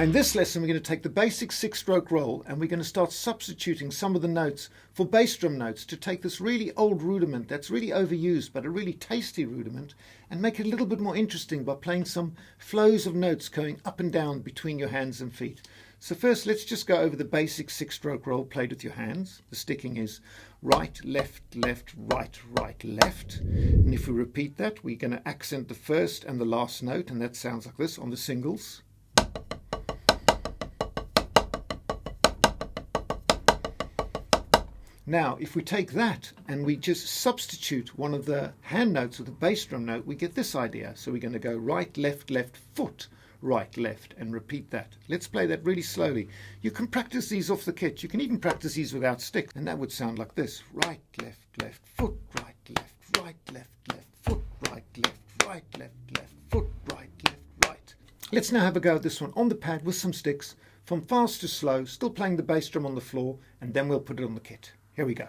Now in this lesson we're going to take the basic 6-stroke roll and we're going to start substituting some of the notes for bass drum notes to take this really old rudiment that's really overused but a really tasty rudiment and make it a little bit more interesting by playing some flows of notes going up and down between your hands and feet. So first let's just go over the basic 6-stroke roll played with your hands. The sticking is right, left, left, right, right, left. And if we repeat that, we're going to accent the first and the last note, and that sounds like this on the singles. Now, if we take that and we just substitute one of the hand notes with a bass drum note, we get this idea. So we're going to go right, left, left, foot, right, left, and repeat that. Let's play that really slowly. You can practice these off the kit. You can even practice these without sticks, and that would sound like this. Right, left, left, foot, right, left, right, left, left, foot, right, left, right, left, left, foot, right, left, right. Let's now have a go at this one on the pad with some sticks, from fast to slow, still playing the bass drum on the floor, and then we'll put it on the kit. Here we go.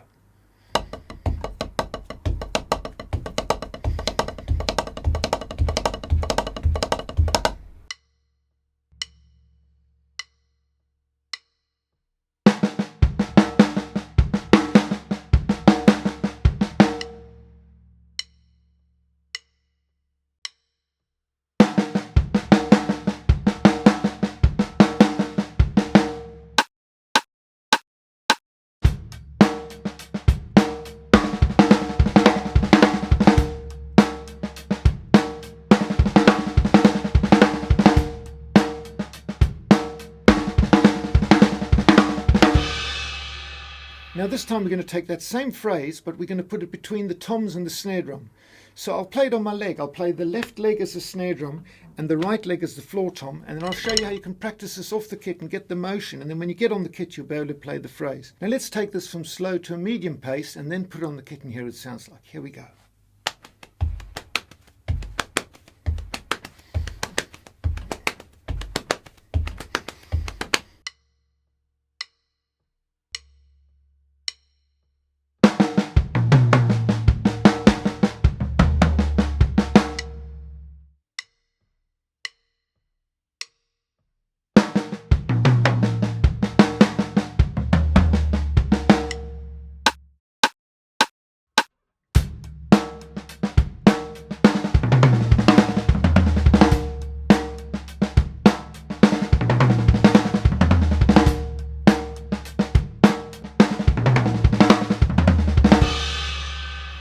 Now this time we're going to take that same phrase, but we're going to put it between the toms and the snare drum. So I'll play it on my leg. I'll play the left leg as the snare drum and the right leg as the floor tom, and then I'll show you how you can practice this off the kit and get the motion, and then when you get on the kit you'll be able to play the phrase. Now let's take this from slow to a medium pace and then put it on the kit and hear what it sounds like. Here we go.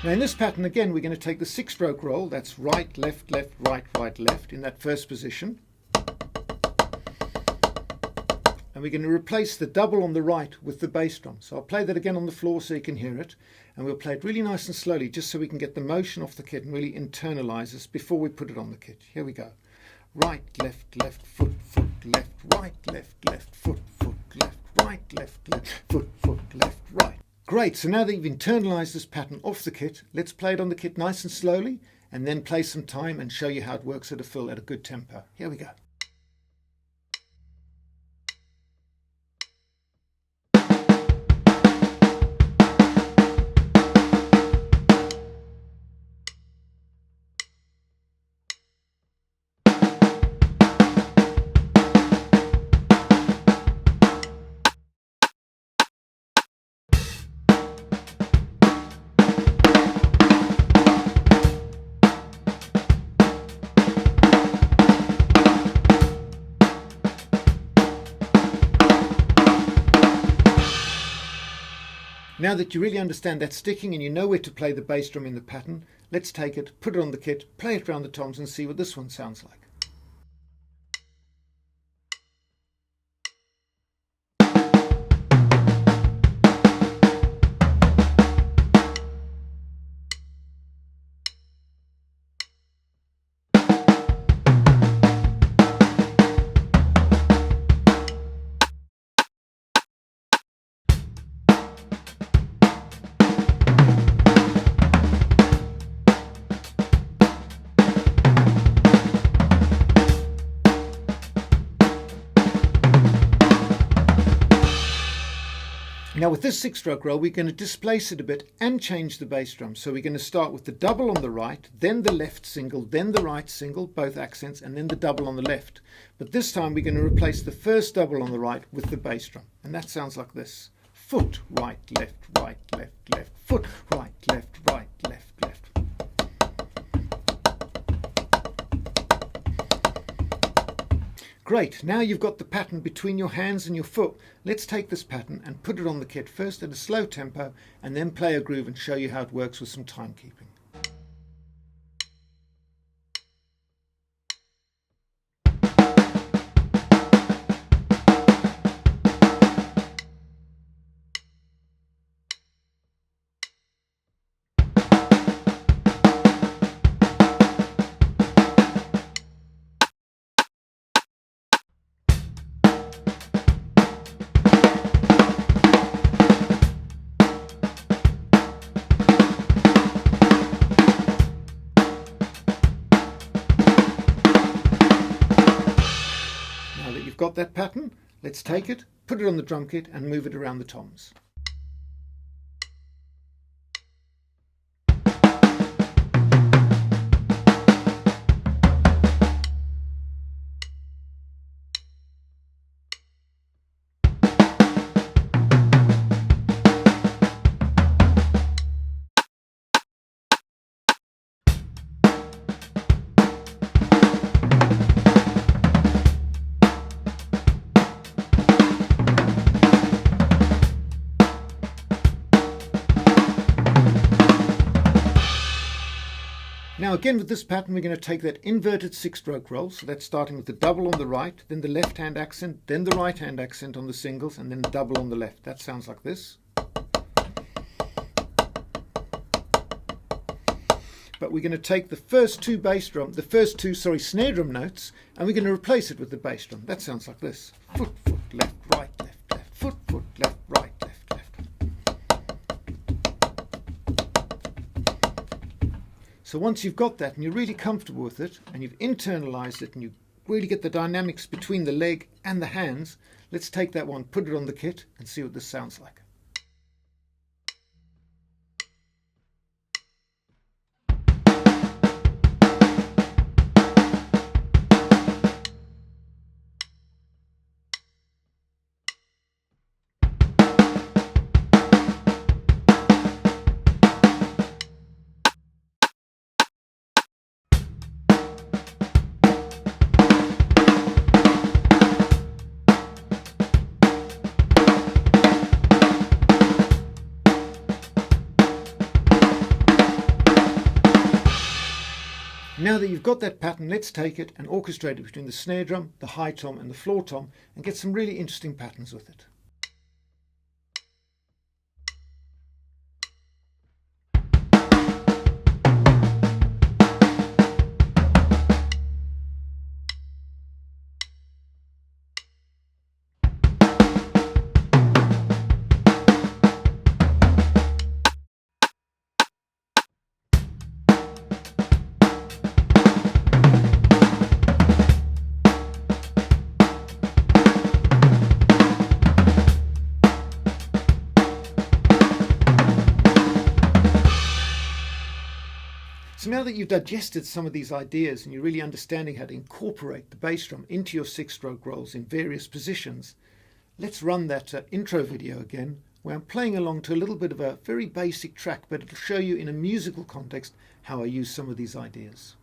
Now in this pattern again we're going to take the 6-stroke roll, that's right, left, left, right, right, left in that first position. And we're going to replace the double on the right with the bass drum. So I'll play that again on the floor so you can hear it. And we'll play it really nice and slowly just so we can get the motion off the kit and really internalize this before we put it on the kit. Here we go. Right, left, left, foot, foot, left, right, left, left, foot, foot, left, right, left, left, foot, foot, left, right. Great, so now that you've internalized this pattern off the kit, let's play it on the kit nice and slowly and then play some time and show you how it works at a fill at a good tempo. Here we go. Now that you really understand that sticking and you know where to play the bass drum in the pattern, let's take it, put it on the kit, play it around the toms and see what this one sounds like. Now with this 6-stroke roll, we're going to displace it a bit and change the bass drum. So we're going to start with the double on the right, then the left single, then the right single, both accents, and then the double on the left. But this time we're going to replace the first double on the right with the bass drum. And that sounds like this. Foot, right, left, left, foot, right, left, left. Great, now you've got the pattern between your hands and your foot. Let's take this pattern and put it on the kit, first at a slow tempo and then play a groove and show you how it works with some timekeeping. Now that you've got that pattern, let's take it, put it on the drum kit and move it around the toms. Now again with this pattern we're going to take that inverted 6-stroke roll, so that's starting with the double on the right, then the left hand accent, then the right hand accent on the singles, and then the double on the left. That sounds like this. But we're going to take the first two snare drum notes, and we're going to replace it with the bass drum. That sounds like this. Foot, foot, left, left, foot, foot, left, right, left. So once you've got that and you're really comfortable with it and you've internalized it and you really get the dynamics between the leg and the hands, let's take that one, put it on the kit and see what this sounds like. Now that you've got that pattern, let's take it and orchestrate it between the snare drum, the high tom and the floor tom and get some really interesting patterns with it. So now that you've digested some of these ideas and you're really understanding how to incorporate the bass drum into your 6-stroke rolls in various positions, let's run that intro video again, where I'm playing along to a little bit of a very basic track, but it'll show you in a musical context how I use some of these ideas.